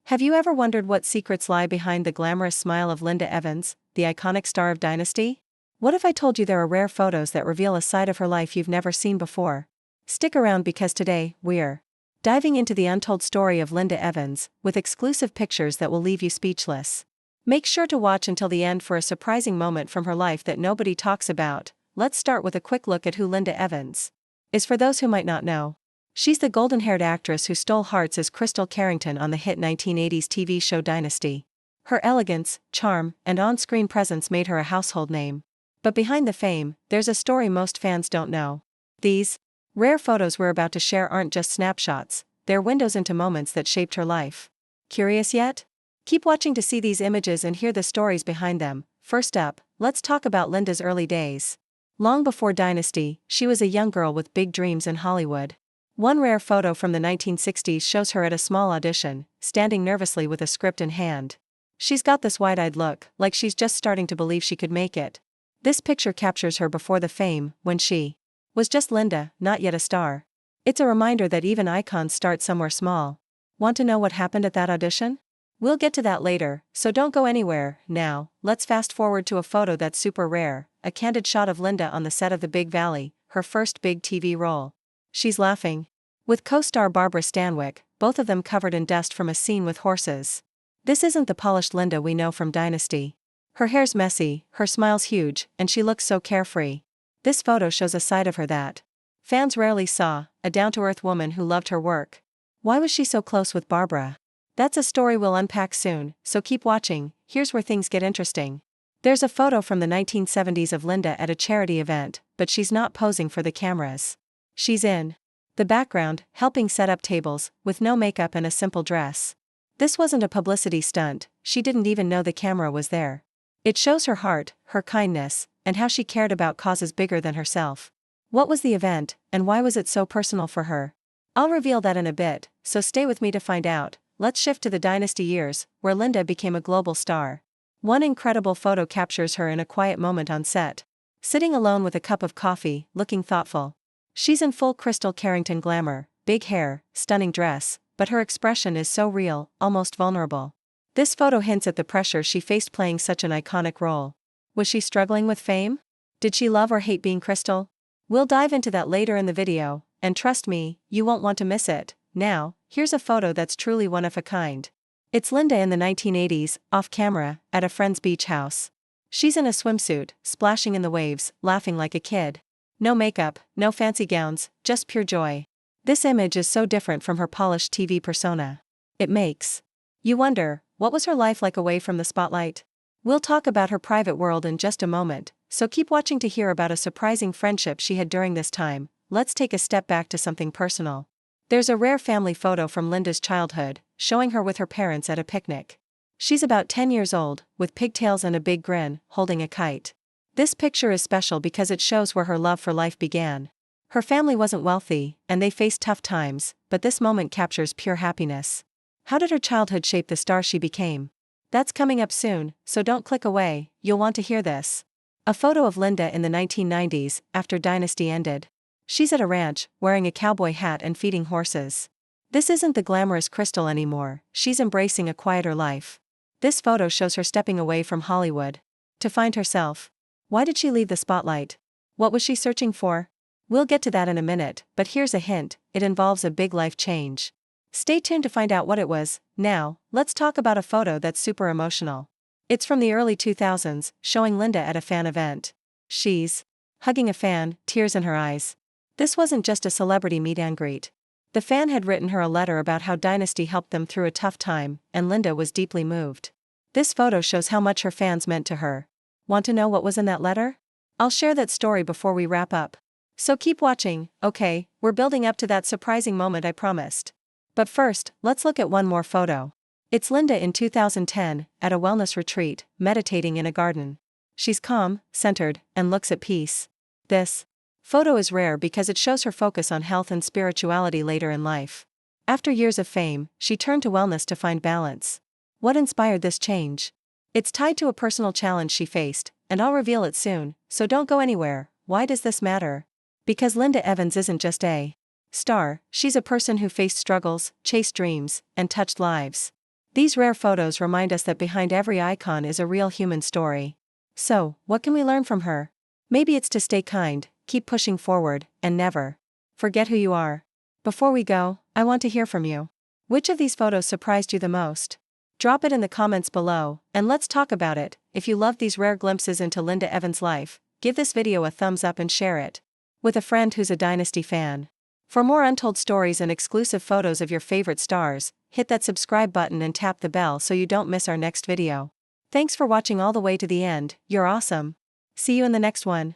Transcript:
Have you ever wondered what secrets lie behind the glamorous smile of Linda Evans, the iconic star of Dynasty? What if I told you there are rare photos that reveal a side of her life you've never seen before? Stick around because today, we're diving into the untold story of Linda Evans, with exclusive pictures that will leave you speechless. Make sure to watch until the end for a surprising moment from her life that nobody talks about. Let's start with a quick look at who Linda Evans is for those who might not know. She's the golden-haired actress who stole hearts as Crystal Carrington on the hit 1980s TV show Dynasty. Her elegance, charm, and on-screen presence made her a household name. But behind the fame, there's a story most fans don't know. These rare photos we're about to share aren't just snapshots, they're windows into moments that shaped her life. Curious yet? Keep watching to see these images and hear the stories behind them. First up, let's talk about Linda's early days. Long before Dynasty, she was a young girl with big dreams in Hollywood. One rare photo from the 1960s shows her at a small audition, standing nervously with a script in hand. She's got this wide-eyed look, like she's just starting to believe she could make it. This picture captures her before the fame, when she was just Linda, not yet a star. It's a reminder that even icons start somewhere small. Want to know what happened at that audition? We'll get to that later, so don't go anywhere. Now, let's fast forward to a photo that's super rare, a candid shot of Linda on the set of The Big Valley, her first big TV role. She's laughing with co-star Barbara Stanwyck, both of them covered in dust from a scene with horses. This isn't the polished Linda we know from Dynasty. Her hair's messy, her smile's huge, and she looks so carefree. This photo shows a side of her that fans rarely saw, a down-to-earth woman who loved her work. Why was she so close with Barbara? That's a story we'll unpack soon, so keep watching. Here's where things get interesting. There's a photo from the 1970s of Linda at a charity event, but she's not posing for the cameras. She's in the background, helping set up tables, with no makeup and a simple dress. This wasn't a publicity stunt, she didn't even know the camera was there. It shows her heart, her kindness, and how she cared about causes bigger than herself. What was the event, and why was it so personal for her? I'll reveal that in a bit, so stay with me to find out. Let's shift to the Dynasty years, where Linda became a global star. One incredible photo captures her in a quiet moment on set. Sitting alone with a cup of coffee, looking thoughtful. She's in full Crystal Carrington glamour, big hair, stunning dress, but her expression is so real, almost vulnerable. This photo hints at the pressure she faced playing such an iconic role. Was she struggling with fame? Did she love or hate being Crystal? We'll dive into that later in the video, and trust me, you won't want to miss it. Now, here's a photo that's truly one of a kind. It's Linda in the 1980s, off-camera, at a friend's beach house. She's in a swimsuit, splashing in the waves, laughing like a kid. No makeup, no fancy gowns, just pure joy. This image is so different from her polished TV persona. It makes you wonder, what was her life like away from the spotlight? We'll talk about her private world in just a moment, so keep watching to hear about a surprising friendship she had during this time. Let's take a step back to something personal. There's a rare family photo from Linda's childhood, showing her with her parents at a picnic. She's about 10 years old, with pigtails and a big grin, holding a kite. This picture is special because it shows where her love for life began. Her family wasn't wealthy, and they faced tough times, but this moment captures pure happiness. How did her childhood shape the star she became? That's coming up soon, so don't click away, you'll want to hear this. A photo of Linda in the 1990s, after Dynasty ended. She's at a ranch, wearing a cowboy hat and feeding horses. This isn't the glamorous Crystal anymore, she's embracing a quieter life. This photo shows her stepping away from Hollywood to find herself. Why did she leave the spotlight? What was she searching for? We'll get to that in a minute, but here's a hint, it involves a big life change. Stay tuned to find out what it was. Now, let's talk about a photo that's super emotional. It's from the early 2000s, showing Linda at a fan event. She's hugging a fan, tears in her eyes. This wasn't just a celebrity meet and greet. The fan had written her a letter about how Dynasty helped them through a tough time, and Linda was deeply moved. This photo shows how much her fans meant to her. Want to know what was in that letter? I'll share that story before we wrap up. So keep watching. Okay, we're building up to that surprising moment I promised. But first, let's look at one more photo. It's Linda in 2010, at a wellness retreat, meditating in a garden. She's calm, centered, and looks at peace. This photo is rare because it shows her focus on health and spirituality later in life. After years of fame, she turned to wellness to find balance. What inspired this change? It's tied to a personal challenge she faced, and I'll reveal it soon, so don't go anywhere. Why does this matter? Because Linda Evans isn't just a star, she's a person who faced struggles, chased dreams, and touched lives. These rare photos remind us that behind every icon is a real human story. So, what can we learn from her? Maybe it's to stay kind, keep pushing forward, and never forget who you are. Before we go, I want to hear from you. Which of these photos surprised you the most? Drop it in the comments below, and let's talk about it. If you loved these rare glimpses into Linda Evans' life, give this video a thumbs up and share it with a friend who's a Dynasty fan. For more untold stories and exclusive photos of your favorite stars, hit that subscribe button and tap the bell so you don't miss our next video. Thanks for watching all the way to the end, you're awesome. See you in the next one.